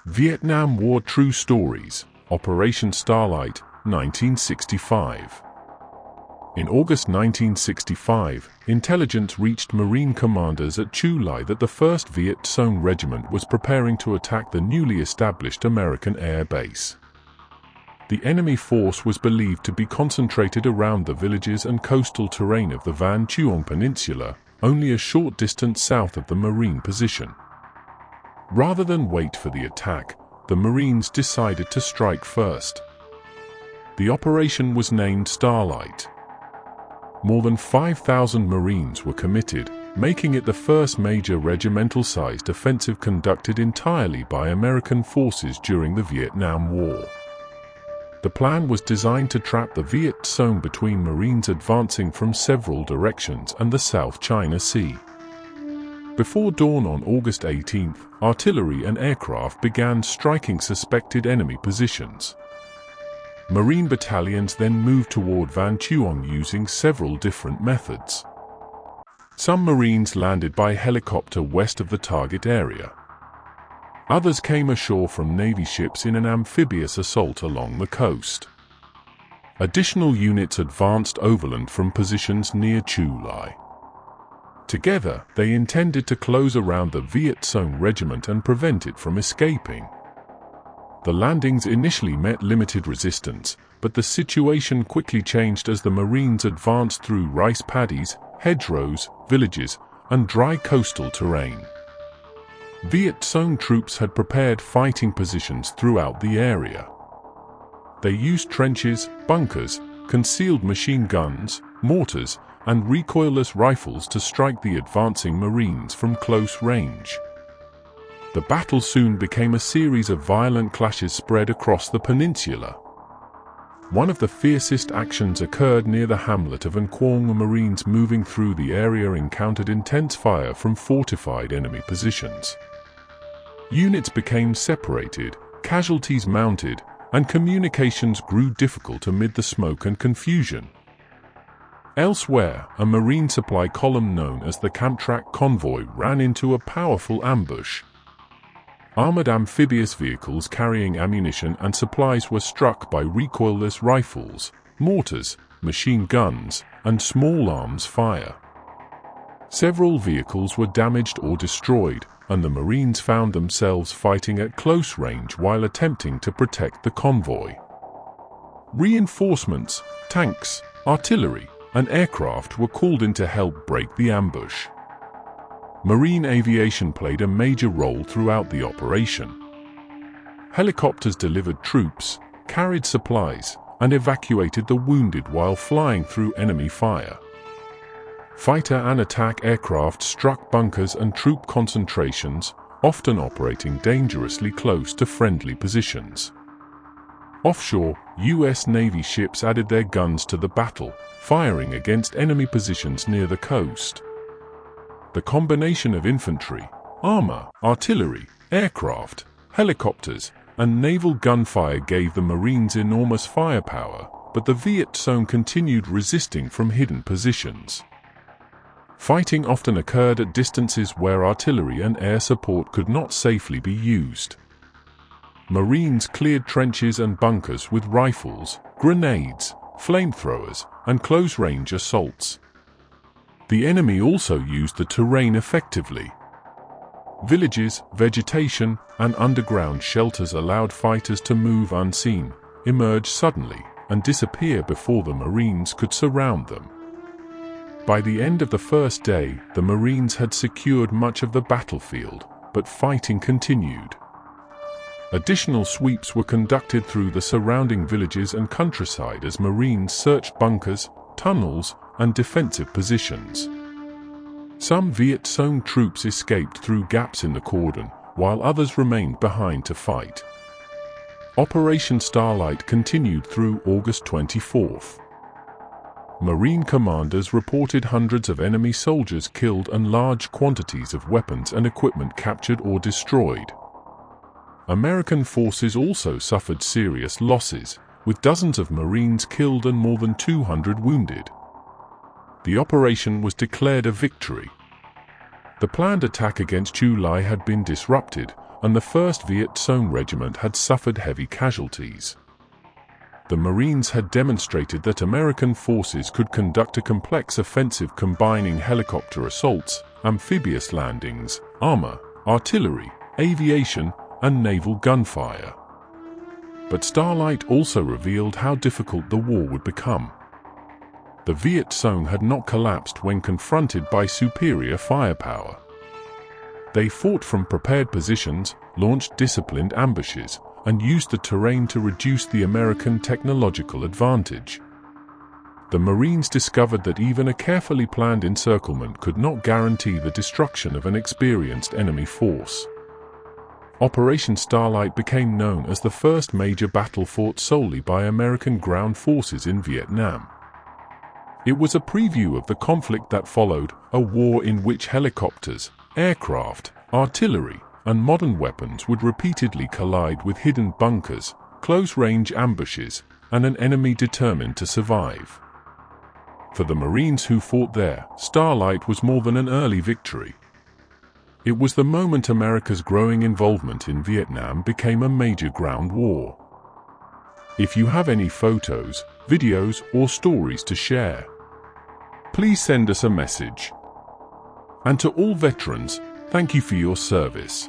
Vietnam War True Stories, Operation Starlite, 1965. In August 1965, intelligence reached Marine commanders at Chu Lai that the 1st Viet Cong Regiment was preparing to attack the newly established American air base. The enemy force was believed to be concentrated around the villages and coastal terrain of the Vạn Tường Peninsula, only a short distance south of the Marine position. Rather than wait for the attack, the Marines decided to strike first. The operation was named Starlite. More than 5,000 Marines were committed, making it the first major regimental-sized offensive conducted entirely by American forces during the Vietnam War. The plan was designed to trap the Viet Cong between Marines advancing from several directions and the South China Sea. Before dawn on August 18, artillery and aircraft began striking suspected enemy positions. Marine battalions then moved toward Vạn Tường using several different methods. Some Marines landed by helicopter west of the target area. Others came ashore from Navy ships in an amphibious assault along the coast. Additional units advanced overland from positions near Chu Lai. Together, they intended to close around the Viet Cong Regiment and prevent it from escaping. The landings initially met limited resistance, but the situation quickly changed as the Marines advanced through rice paddies, hedgerows, villages, and dry coastal terrain. Viet Cong troops had prepared fighting positions throughout the area. They used trenches, bunkers, concealed machine guns, mortars, and recoilless rifles to strike the advancing Marines from close range. The battle soon became a series of violent clashes spread across the peninsula. One of the fiercest actions occurred near the hamlet of Viet Cong. The Marines moving through the area encountered intense fire from fortified enemy positions. Units became separated, casualties mounted, and communications grew difficult amid the smoke and confusion. Elsewhere, a Marine supply column known as the Camtrack Convoy ran into a powerful ambush. Armored amphibious vehicles carrying ammunition and supplies were struck by recoilless rifles, mortars, machine guns, and small arms fire. Several vehicles were damaged or destroyed, and the Marines found themselves fighting at close range while attempting to protect the convoy. Reinforcements, tanks, artillery, and aircraft were called in to help break the ambush. Marine aviation played a major role throughout the operation. Helicopters delivered troops, carried supplies, and evacuated the wounded while flying through enemy fire. Fighter and attack aircraft struck bunkers and troop concentrations, often operating dangerously close to friendly positions. Offshore, U.S. Navy ships added their guns to the battle, firing against enemy positions near the coast. The combination of infantry, armor, artillery, aircraft, helicopters, and naval gunfire gave the Marines enormous firepower, but the Viet Cong continued resisting from hidden positions. Fighting often occurred at distances where artillery and air support could not safely be used. Marines cleared trenches and bunkers with rifles, grenades, flamethrowers, and close-range assaults. The enemy also used the terrain effectively. Villages, vegetation, and underground shelters allowed fighters to move unseen, emerge suddenly, and disappear before the Marines could surround them. By the end of the first day, the Marines had secured much of the battlefield, but fighting continued. Additional sweeps were conducted through the surrounding villages and countryside as Marines searched bunkers, tunnels, and defensive positions. Some Viet Cong troops escaped through gaps in the cordon, while others remained behind to fight. Operation Starlite continued through August 24. Marine commanders reported hundreds of enemy soldiers killed and large quantities of weapons and equipment captured or destroyed. American forces also suffered serious losses, with dozens of Marines killed and more than 200 wounded. The operation was declared a victory. The planned attack against Chu Lai had been disrupted, and the 1st Viet Cong Regiment had suffered heavy casualties. The Marines had demonstrated that American forces could conduct a complex offensive combining helicopter assaults, amphibious landings, armor, artillery, aviation, and naval gunfire. But Starlite also revealed how difficult the war would become. The Viet Cong had not collapsed when confronted by superior firepower. They fought from prepared positions, launched disciplined ambushes, and used the terrain to reduce the American technological advantage. The Marines discovered that even a carefully planned encirclement could not guarantee the destruction of an experienced enemy force. Operation Starlite became known as the first major battle fought solely by American ground forces in Vietnam. It was a preview of the conflict that followed, a war in which helicopters, aircraft, artillery, and modern weapons would repeatedly collide with hidden bunkers, close-range ambushes, and an enemy determined to survive. For the Marines who fought there, Starlite was more than an early victory. It was the moment America's growing involvement in Vietnam became a major ground war. If you have any photos, videos, or stories to share, please send us a message. And to all veterans, thank you for your service.